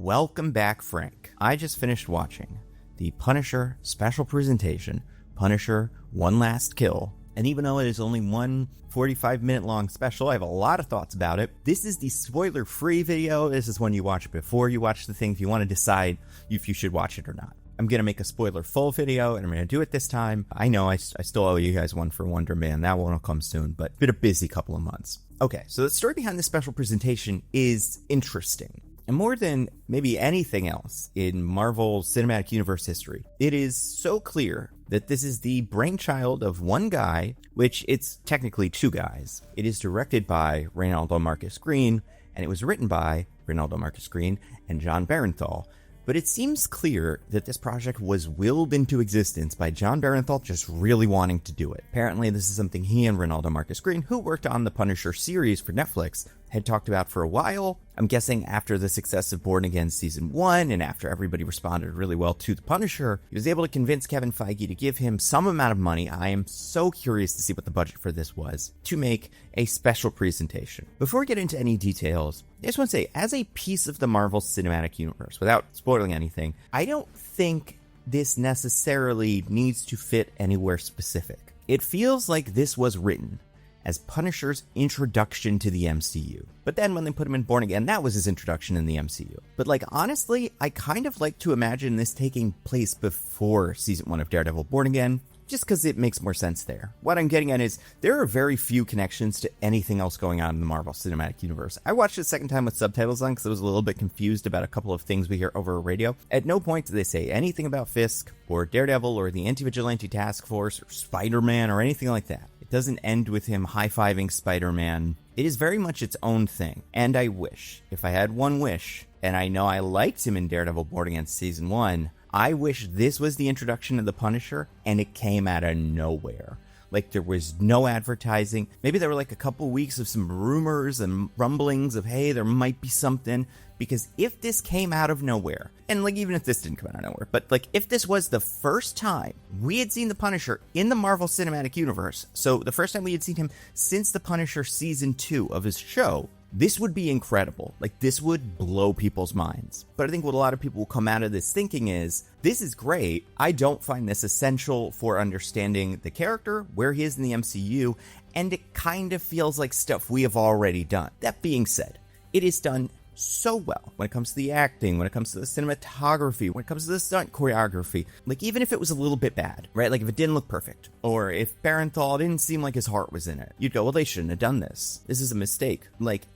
Welcome back, Frank. I just finished watching the Punisher special presentation, Punisher One Last Kill. And even though it is only one 45-minute long special, I have a lot of thoughts about it. This is the spoiler-free video. This is one you watch before you watch the thing if you want to decide if you should watch it or not. I'm going to make a spoiler-full video, and I'm going to do it this time. I know I still owe you guys one for Wonder Man. That one will come soon, but it's been a busy couple of months. Okay, so the story behind this special presentation is interesting. And more than maybe anything else in Marvel Cinematic Universe history, it is so clear that this is the brainchild of one guy, which it's technically two guys. It is directed by Reynaldo Marcus Green, and it was written by Reynaldo Marcus Green and John Bernthal. But it seems clear that this project was willed into existence by John Bernthal just really wanting to do it. Apparently, this is something he and Reynaldo Marcus Green, who worked on the Punisher series for Netflix, had talked about for a while. I'm guessing after the success of Born Again Season 1, and after everybody responded really well to The Punisher, he was able to convince Kevin Feige to give him some amount of money. I am so curious to see what the budget for this was, to make a special presentation. Before we get into any details, I just want to say, as a piece of the Marvel Cinematic Universe, without spoiling anything, I don't think this necessarily needs to fit anywhere specific. It feels like this was written as Punisher's introduction to the MCU. But then when they put him in Born Again, that was his introduction in the MCU. But honestly, I kind of like to imagine this taking place before Season 1 of Daredevil Born Again, just because it makes more sense there. What I'm getting at is, there are very few connections to anything else going on in the Marvel Cinematic Universe. I watched it a second time with subtitles on because I was a little bit confused about a couple of things we hear over radio. At no point do they say anything about Fisk, or Daredevil, or the Anti-Vigilante Task Force, or Spider-Man, or anything like that. It doesn't end with him high-fiving Spider-Man. It is very much its own thing. And I wish, if I had one wish, and I know I liked him in Daredevil Born Again Season 1, I wish this was the introduction of the Punisher, and it came out of nowhere. There was no advertising. Maybe there were a couple weeks of some rumors and rumblings of, hey, there might be something. Because if this came out of nowhere, and even if this didn't come out of nowhere, but if this was the first time we had seen the Punisher in the Marvel Cinematic Universe, so the first time we had seen him since the Punisher Season 2 of his show, this would be incredible. This would blow people's minds. But I think what a lot of people will come out of this thinking is, this is great. I don't find this essential for understanding the character, where he is in the MCU, and it kind of feels like stuff we have already done. That being said, it is done so well when it comes to the acting, when it comes to the cinematography, when it comes to the stunt choreography. Even if it was a little bit bad, right? If it didn't look perfect, or if Bernthal didn't seem like his heart was in it, you'd go, well, they shouldn't have done this. This is a mistake.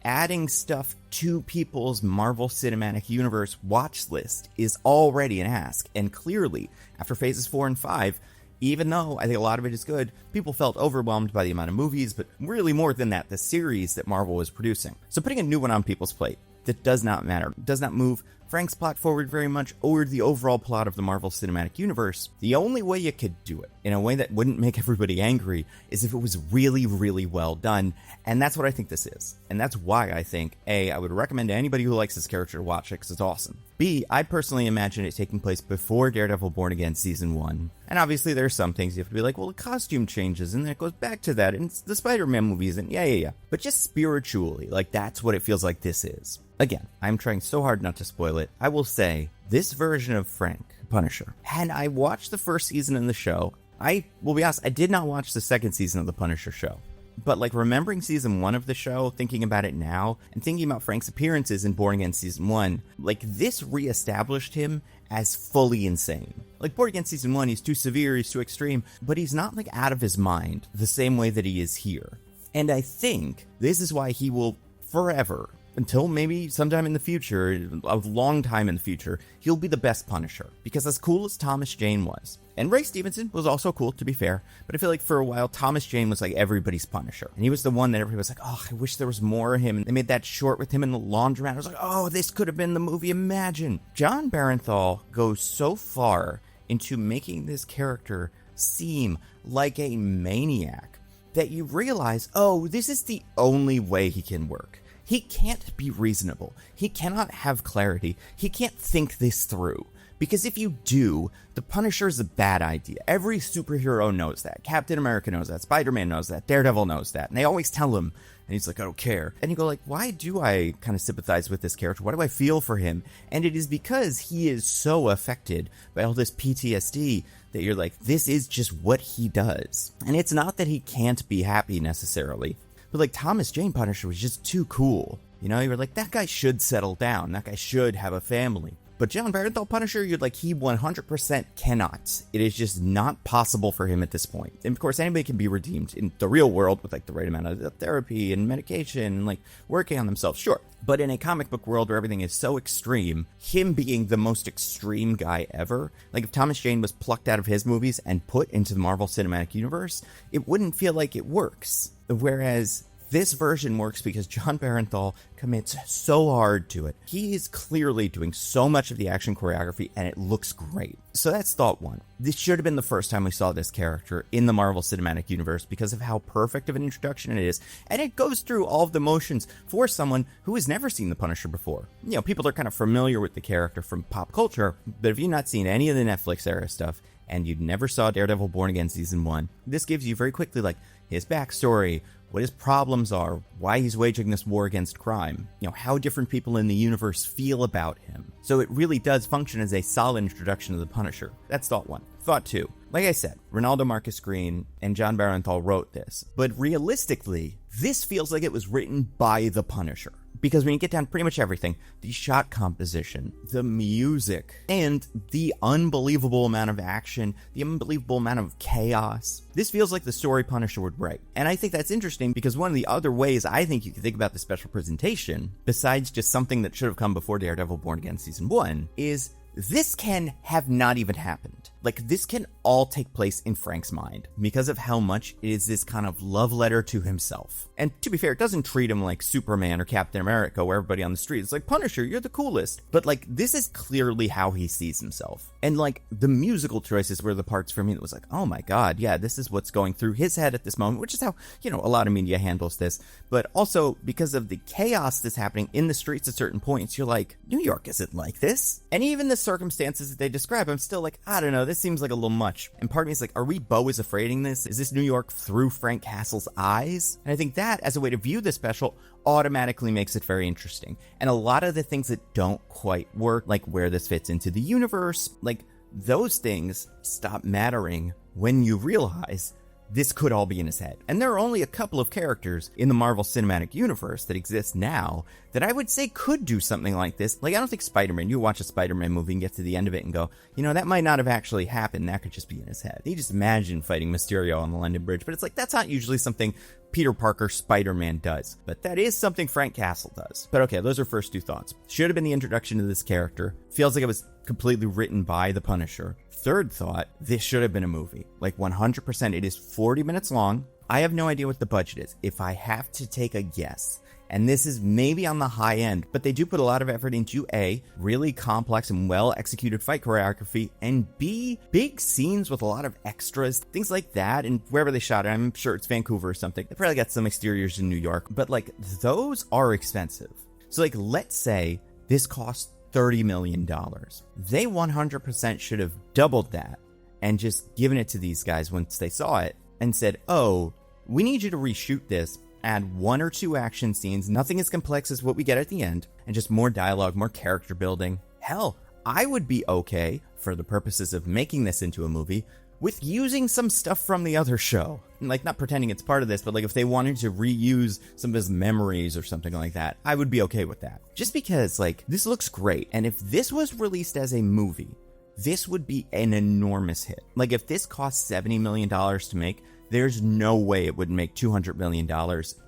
Adding stuff to people's Marvel Cinematic Universe watch list is already an ask, and clearly, after phases 4 and 5, even though I think a lot of it is good, people felt overwhelmed by the amount of movies, but really more than that, the series that Marvel was producing. So putting a new one on people's plate, that does not matter, does not move Frank's plot forward very much, or the overall plot of the Marvel Cinematic Universe. The only way you could do it, in a way that wouldn't make everybody angry, is if it was really, really well done, and that's what I think this is. And that's why I think, A, I would recommend to anybody who likes this character to watch it, because it's awesome. B, I personally imagine it taking place before Daredevil Born Again Season 1. And obviously there's some things you have to be well, the costume changes, and then it goes back to that, and it's the Spider-Man movies, and yeah. But just spiritually, that's what it feels like this is. Again, I'm trying so hard not to spoil it. I will say, this version of Frank, Punisher, and I watched the first season of the show. I will be honest, I did not watch the second season of the Punisher show. But remembering Season 1 of the show, thinking about it now, and thinking about Frank's appearances in Born Again Season 1, this reestablished him as fully insane. Born Again Season 1, he's too severe, he's too extreme, but he's not out of his mind the same way that he is here. And I think this is why he will forever, until maybe sometime in the future, a long time in the future, he'll be the best Punisher. Because as cool as Thomas Jane was, and Ray Stevenson was also cool, to be fair, but I feel for a while, Thomas Jane was everybody's Punisher. And he was the one that everybody was oh, I wish there was more of him. And they made that short with him in the laundromat. I was oh, this could have been the movie, imagine. John Bernthal goes so far into making this character seem like a maniac that you realize, oh, this is the only way he can work. He can't be reasonable. He cannot have clarity. He can't think this through. Because if you do, the Punisher is a bad idea. Every superhero knows that. Captain America knows that. Spider-Man knows that. Daredevil knows that. And they always tell him, and he's like, I don't care. And you go like, why do I kind of sympathize with this character? Why do I feel for him? And it is because he is so affected by all this PTSD that you're like, this is just what he does. And it's not that he can't be happy necessarily, but like Thomas Jane Punisher was just too cool. You know, you were like, that guy should settle down. That guy should have a family. But John Bernthal Punisher, you're like, he 100% cannot. It is just not possible for him at this point. And of course, anybody can be redeemed in the real world with like the right amount of therapy and medication and like working on themselves, sure. But in a comic book world where everything is so extreme, him being the most extreme guy ever, like if Thomas Jane was plucked out of his movies and put into the Marvel Cinematic Universe, it wouldn't feel like it works. Whereas this version works because John Bernthal commits so hard to it. He is clearly doing so much of the action choreography, and it looks great. So that's thought one. This should have been the first time we saw this character in the Marvel Cinematic Universe because of how perfect of an introduction it is. And it goes through all of the motions for someone who has never seen the Punisher before. You know, people are kind of familiar with the character from pop culture, but if you've not seen any of the Netflix era stuff, and you never saw Daredevil Born Again Season 1, this gives you very quickly, like, his backstory, what his problems are, why he's waging this war against crime, you know, how different people in the universe feel about him. So it really does function as a solid introduction to the Punisher. That's thought one. Thought two. Like I said, Ronaldo Marcus Green and John Bernthal wrote this, but realistically, this feels like it was written by the Punisher. Because when you get down to pretty much everything, the shot composition, the music, and the unbelievable amount of action, the unbelievable amount of chaos, this feels like the story Punisher would write. And I think that's interesting because one of the other ways I think you can think about the special presentation, besides just something that should have come before Daredevil Born Again Season 1, is this can have not even happened. Like, this can all take place in Frank's mind because of how much it is this kind of love letter to himself. And to be fair, it doesn't treat him like Superman or Captain America, where everybody on the street is like, Punisher, you're the coolest. But, like, this is clearly how he sees himself. And, like, the musical choices were the parts for me that was like, oh my god, yeah, this is what's going through his head at this moment, which is how, you know, a lot of media handles this. But also, because of the chaos that's happening in the streets at certain points, you're like, New York isn't like this. And even the circumstances that they describe, I'm still like, I don't know, this seems like a little much. And part of me is like, are we Beau is afraiding this? Is this New York through Frank Castle's eyes? And I think that, as a way to view this special, automatically makes it very interesting. And a lot of the things that don't quite work, like where this fits into the universe, like those things stop mattering when you realize this could all be in his head. And there are only a couple of characters in the Marvel Cinematic Universe that exist now that I would say could do something like this. Like, I don't think Spider-Man, you watch a Spider-Man movie and get to the end of it and go, you know, that might not have actually happened. That could just be in his head. You just imagine fighting Mysterio on the London Bridge, but it's like, that's not usually something Peter Parker Spider-Man does. But that is something Frank Castle does. But okay, those are first two thoughts. Should have been the introduction to this character. Feels like it was completely written by the Punisher. Third thought, this should have been a movie. Like 100%, it is 40 minutes long. I have no idea what the budget is. If I have to take a guess, and this is maybe on the high end, but they do put a lot of effort into A, really complex and well-executed fight choreography, and B, big scenes with a lot of extras, things like that, and wherever they shot it, I'm sure it's Vancouver or something. They probably got some exteriors in New York, but like, those are expensive. So like, let's say this cost $30 million. They 100% should have doubled that and just given it to these guys once they saw it and said, oh, we need you to reshoot this, add one or two action scenes, nothing as complex as what we get at the end, and just more dialogue, more character building. Hell, I would be okay, for the purposes of making this into a movie, with using some stuff from the other show. Like, not pretending it's part of this, but like if they wanted to reuse some of his memories or something like that, I would be okay with that. Just because, like, this looks great, and if this was released as a movie, this would be an enormous hit. Like, if this cost $70 million to make, there's no way it would make $200 million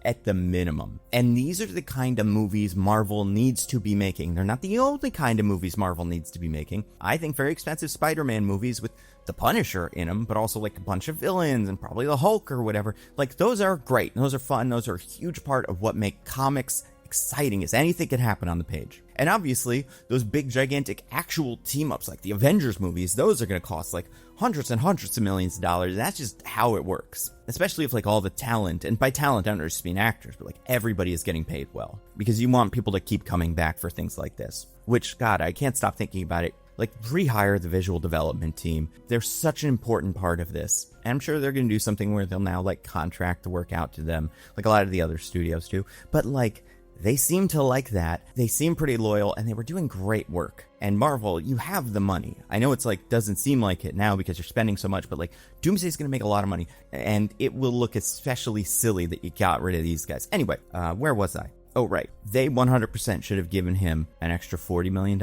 at the minimum. And these are the kind of movies Marvel needs to be making. They're not the only kind of movies Marvel needs to be making. I think very expensive Spider-Man movies with the Punisher in them, but also like a bunch of villains and probably the Hulk or whatever. Like, those are great. Those are fun. Those are a huge part of what make comics exciting, is anything can happen on the page. And obviously, those big, gigantic, actual team-ups like the Avengers movies, those are going to cost like hundreds and hundreds of millions of dollars. That's just how it works. Especially if like all the talent, and by talent I don't just mean actors, but like everybody is getting paid well. Because you want people to keep coming back for things like this. Which, God, I can't stop thinking about it. Like, rehire the visual development team. They're such an important part of this. And I'm sure they're going to do something where they'll now, like, contract the work out to them, like a lot of the other studios do. But, like, they seem to like that. They seem pretty loyal, and they were doing great work. And Marvel, you have the money. I know it's like, doesn't seem like it now because you're spending so much, but like, Doomsday's going to make a lot of money, and it will look especially silly that you got rid of these guys. Anyway, where was I? Oh, right. They 100% should have given him an extra $40 million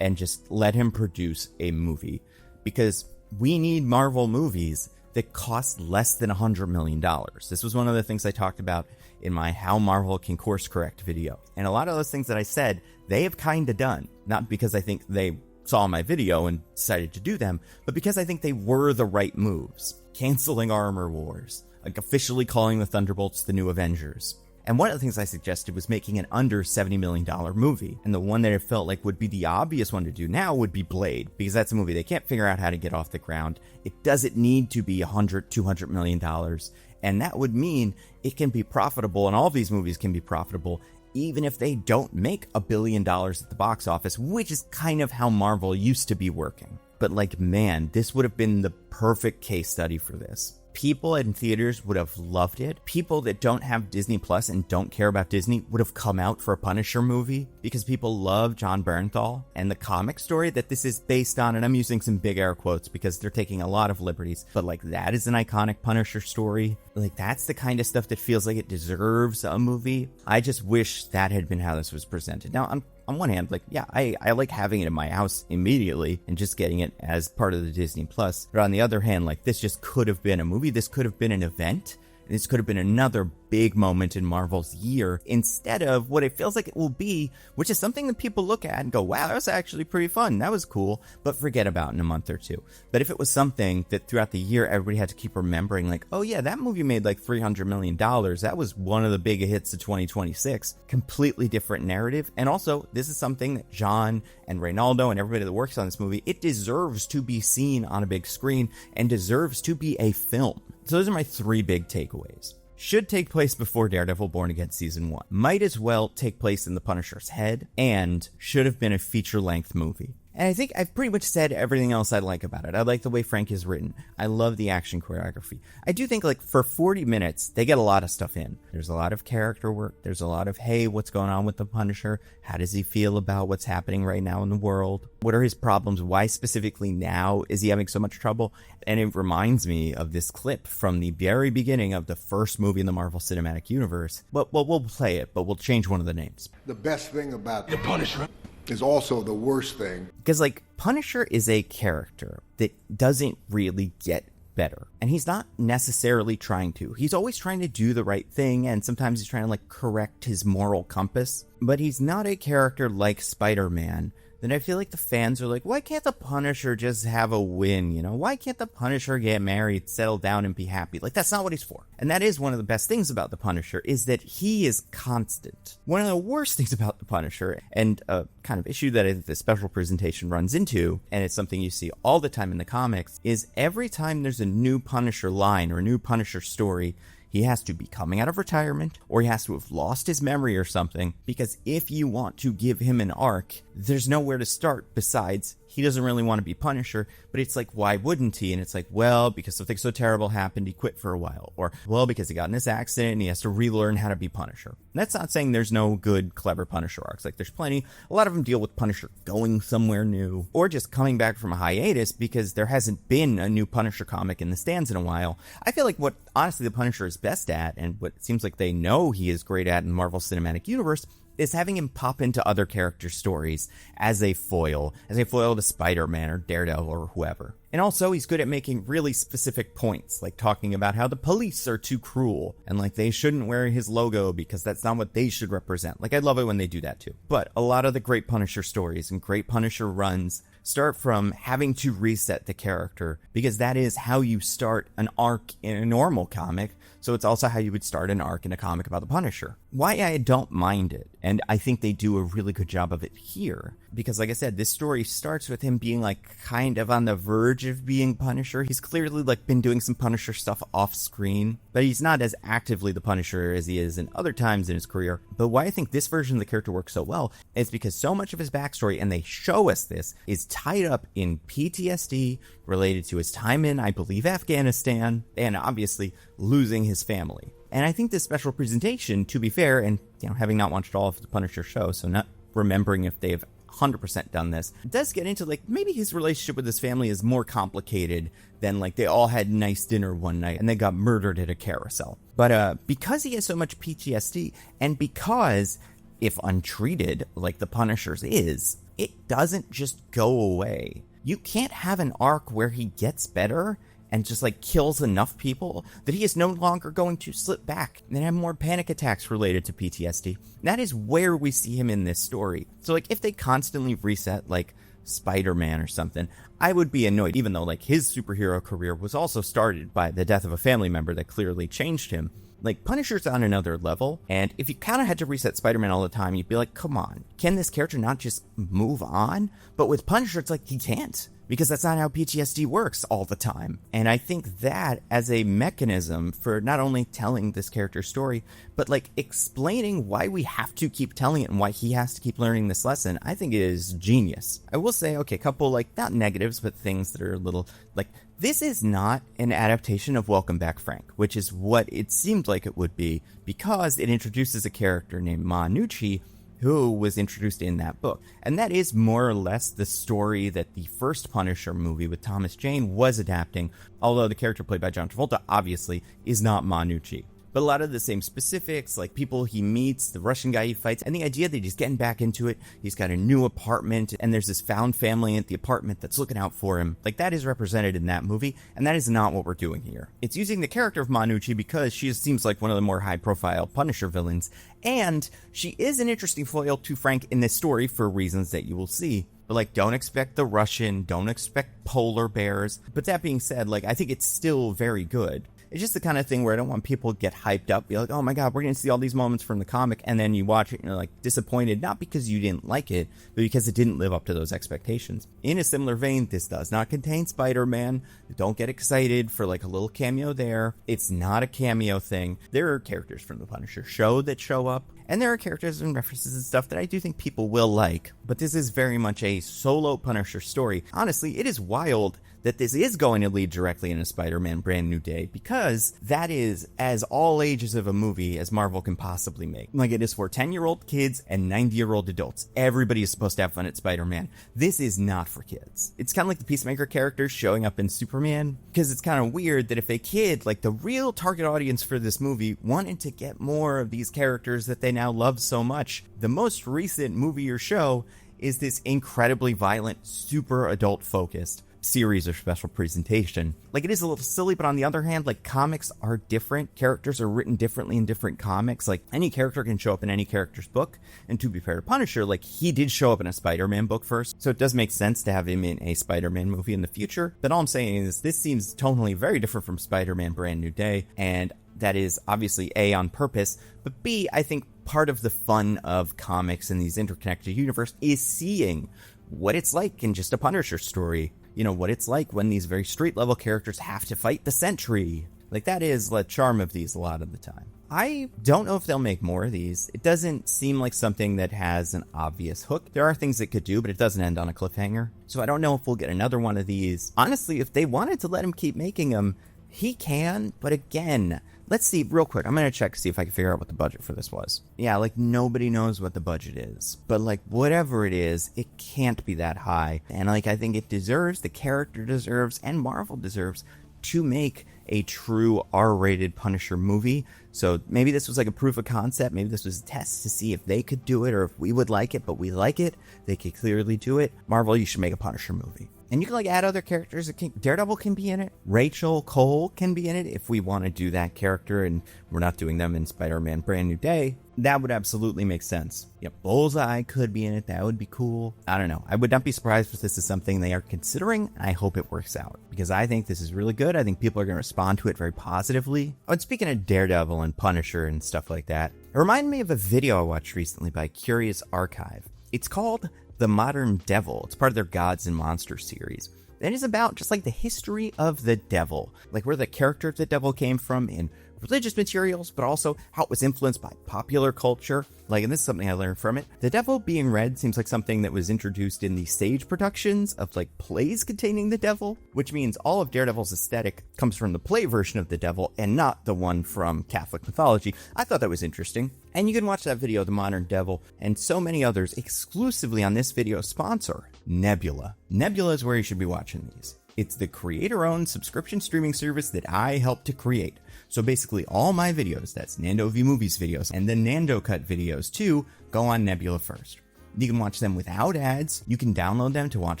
and just let him produce a movie, because we need Marvel movies that cost less than $100 million. This was one of the things I talked about in my How Marvel Can Course Correct video. And a lot of those things that I said, they have kind of done. Not because I think they saw my video and decided to do them, but because I think they were the right moves. Canceling Armor Wars, like officially calling the Thunderbolts the new Avengers. And one of the things I suggested was making an under $70 million movie. And the one that I felt like would be the obvious one to do now would be Blade, because that's a movie they can't figure out how to get off the ground. It doesn't need to be $200 million. And that would mean it can be profitable, and all of these movies can be profitable, even if they don't make $1 billion at the box office, which is kind of how Marvel used to be working. But like, man, this would have been the perfect case study for this. People in theaters would have loved it. People that don't have Disney Plus and don't care about Disney would have come out for a Punisher movie because people love John Bernthal and the comic story that this is based on. And I'm using some big air quotes because they're taking a lot of liberties. But like, that is an iconic Punisher story. Like, that's the kind of stuff that feels like it deserves a movie. I just wish that had been how this was presented. Now, on one hand, like, yeah, I like having it in my house immediately and just getting it as part of the Disney Plus. But on the other hand, like, this just could have been a movie. This could have been an event. This could have been another big moment in Marvel's year, instead of what it feels like it will be, which is something that people look at and go, wow, that was actually pretty fun. That was cool, but forget about in a month or two. But if it was something that throughout the year, everybody had to keep remembering, like, oh yeah, that movie made like $300 million. That was one of the big hits of 2026. Completely different narrative. And also, this is something that John and Reynaldo and everybody that works on this movie, it deserves to be seen on a big screen and deserves to be a film. So those are my 3 big takeaways. Should take place before Daredevil Born Again Season 1. Might as well take place in the Punisher's head, and should have been a feature-length movie. And I think I've pretty much said everything else I like about it. I like the way Frank is written. I love the action choreography. I do think, like, for 40 minutes, they get a lot of stuff in. There's a lot of character work. There's a lot of, hey, what's going on with the Punisher? How does he feel about what's happening right now in the world? What are his problems? Why specifically now is he having so much trouble? And it reminds me of this clip from the very beginning of the first movie in the Marvel Cinematic Universe. Well, we'll play it, but we'll change one of the names. The best thing about the Punisher is also the worst thing. Because, like, Punisher is a character that doesn't really get better. And he's not necessarily trying to. He's always trying to do the right thing, and sometimes he's trying to, like, correct his moral compass. But he's not a character like Spider-Man that I feel like the fans are like, why can't the Punisher just have a win, you know? Why can't the Punisher get married, settle down, and be happy? Like, that's not what he's for. And that is one of the best things about the Punisher, is that he is constant. One of the worst things about the Punisher, and a kind of issue that the special presentation runs into, and it's something you see all the time in the comics, is every time there's a new Punisher line or a new Punisher story, he has to be coming out of retirement, or he has to have lost his memory or something, because if you want to give him an arc, there's nowhere to start besides he doesn't really want to be Punisher, but it's like, why wouldn't he? And it's like, well, because something so terrible happened, he quit for a while. Or, well, because he got in this accident and he has to relearn how to be Punisher. And that's not saying there's no good, clever Punisher arcs. Like, there's plenty. A lot of them deal with Punisher going somewhere new, or just coming back from a hiatus because there hasn't been a new Punisher comic in the stands in a while. I feel like what, honestly, the Punisher is best at, and what it seems like they know he is great at in Marvel Cinematic Universe, is having him pop into other character stories as a foil to Spider-Man or Daredevil or whoever. And also, he's good at making really specific points, like talking about how the police are too cruel, and like they shouldn't wear his logo because that's not what they should represent. Like, I love it when they do that too. But a lot of the great Punisher stories and great Punisher runs start from having to reset the character, because that is how you start an arc in a normal comic. So it's also how you would start an arc in a comic about the Punisher. Why I don't mind it, and I think they do a really good job of it here, because like I said, this story starts with him being like kind of on the verge of being Punisher. He's clearly like been doing some Punisher stuff off screen, but he's not as actively the Punisher as he is in other times in his career. But why I think this version of the character works so well is because so much of his backstory, and they show us this, is tied up in PTSD related to his time in, I believe, Afghanistan, and obviously losing his family. And I think this special presentation, to be fair, and having not watched all of the Punisher show, so not remembering if they've 100% done this, does get into like maybe his relationship with his family is more complicated than like they all had nice dinner one night and they got murdered at a carousel. But because he has so much PTSD, and because if untreated like the Punisher's is, it doesn't just go away. You can't have an arc where he gets better and just like kills enough people that he is no longer going to slip back and have more panic attacks related to PTSD. That is where we see him in this story. So like if they constantly reset like Spider-Man or something, I would be annoyed, even though like his superhero career was also started by the death of a family member that clearly changed him. Like, Punisher's on another level, and if you kind of had to reset Spider-Man all the time, you'd be like, come on, can this character not just move on? But with Punisher, it's like, he can't, because that's not how PTSD works all the time. And I think that, as a mechanism for not only telling this character's story, but, like, explaining why we have to keep telling it and why he has to keep learning this lesson, I think is genius. I will say, okay, a couple, like, not negatives, but things that are a little, like, this is not an adaptation of Welcome Back, Frank, which is what it seemed like it would be, because it introduces a character named Ma Nucci, who was introduced in that book. And that is more or less the story that the first Punisher movie with Thomas Jane was adapting, although the character played by John Travolta, obviously, is not Ma Nucci. But a lot of the same specifics, like people he meets, the Russian guy he fights, and the idea that he's getting back into it, he's got a new apartment, and there's this found family at the apartment that's looking out for him. Like, that is represented in that movie, and that is not what we're doing here. It's using the character of Ma Nucci because she seems like one of the more high-profile Punisher villains, and she is an interesting foil to Frank in this story for reasons that you will see. But, like, don't expect the Russian, don't expect polar bears. But that being said, like, I think it's still very good. It's just the kind of thing where I don't want people to get hyped up, be like, oh my god, we're going to see all these moments from the comic, and then you watch it and you're like disappointed, not because you didn't like it, but because it didn't live up to those expectations. In a similar vein, this does not contain Spider-Man. Don't get excited for like a little cameo there. It's not a cameo thing. There are characters from the Punisher show that show up, and there are characters and references and stuff that I do think people will like, but this is very much a solo Punisher story. Honestly, it is wild that this is going to lead directly into Spider-Man Brand New Day, because that is as all ages of a movie as Marvel can possibly make. Like, it is for 10-year-old kids and 90-year-old adults. Everybody is supposed to have fun at Spider-Man. This is not for kids. It's kind of like the Peacemaker character showing up in Superman, because it's kind of weird that if a kid, like the real target audience for this movie, wanted to get more of these characters that they now love so much, the most recent movie or show is this incredibly violent, super adult-focused series or special presentation. Like, it is a little silly, but on the other hand, like, comics are different. Characters are written differently in different comics. Like, any character can show up in any character's book, and to be fair to Punisher, like, he did show up in a Spider-Man book first, so it does make sense to have him in a Spider-Man movie in the future. But all I'm saying is, this seems tonally very different from Spider-Man Brand New Day, and that is obviously A, on purpose, but B, I think part of the fun of comics in these interconnected universe is seeing what it's like in just a Punisher story. You know, what it's like when these very street-level characters have to fight the Sentry. Like, that is the charm of these a lot of the time. I don't know if they'll make more of these. It doesn't seem like something that has an obvious hook. There are things it could do, but it doesn't end on a cliffhanger. So I don't know if we'll get another one of these. Honestly, if they wanted to let him keep making them, he can, but again, let's see real quick. I'm going to check to see if I can figure out what the budget for this was. Yeah, like, nobody knows what the budget is. But, like, whatever it is, it can't be that high. And, like, I think it deserves, the character deserves, and Marvel deserves to make a true R-rated Punisher movie. So maybe this was like a proof of concept. Maybe this was a test to see if they could do it or if we would like it, but we like it. They could clearly do it. Marvel, you should make a Punisher movie. And you can, like, add other characters. Daredevil can be in it. Rachel Cole can be in it if we want to do that character and we're not doing them in Spider-Man Brand New Day. That would absolutely make sense. Yep, Bullseye could be in it. That would be cool. I don't know. I would not be surprised if this is something they are considering, and I hope it works out, because I think this is really good. I think people are going to respond to it very positively. Oh, and speaking of Daredevil and Punisher and stuff like that, it reminded me of a video I watched recently by Curious Archive. It's called The Modern Devil. It's part of their Gods and Monsters series. And it's about just like the history of the devil, like where the character of the devil came from in religious materials, but also how it was influenced by popular culture. Like, and this is something I learned from it. The devil being red seems like something that was introduced in the stage productions of like plays containing the devil, which means all of Daredevil's aesthetic comes from the play version of the devil and not the one from Catholic mythology. I thought that was interesting. And you can watch that video, The Modern Devil, and so many others exclusively on this video sponsor, Nebula. Nebula is where you should be watching these. It's the creator-owned subscription streaming service that I helped to create. So basically all my videos, that's Nando V Movies videos, and the Nando Cut videos too, go on Nebula first. You can watch them without ads, you can download them to watch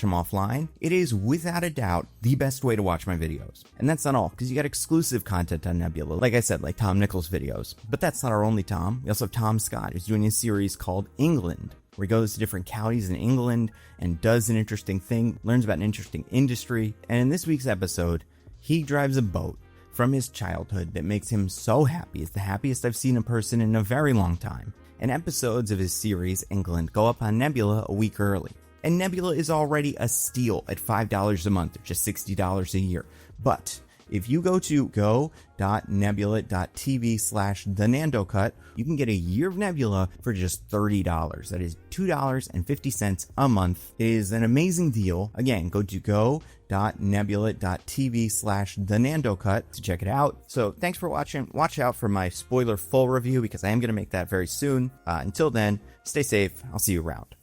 them offline. It is without a doubt the best way to watch my videos. And that's not all, because you got exclusive content on Nebula, like I said, like Tom Nichols videos. But that's not our only Tom. We also have Tom Scott, who's doing a series called England, where he goes to different counties in England and does an interesting thing, learns about an interesting industry. And in this week's episode, he drives a boat from his childhood that makes him so happy. It's the happiest I've seen a person in a very long time. And episodes of his series, England, go up on Nebula a week early. And Nebula is already a steal at $5 a month, or just $60 a year. But if you go to go.nebula.tv/thenandocut, you can get a year of Nebula for just $30. That is $2.50 a month. It is an amazing deal. Again, go to go.nebula.tv/thenandocut to check it out. So thanks for watching. Watch out for my spoiler full review because I am going to make that very soon. Until then, stay safe. I'll see you around.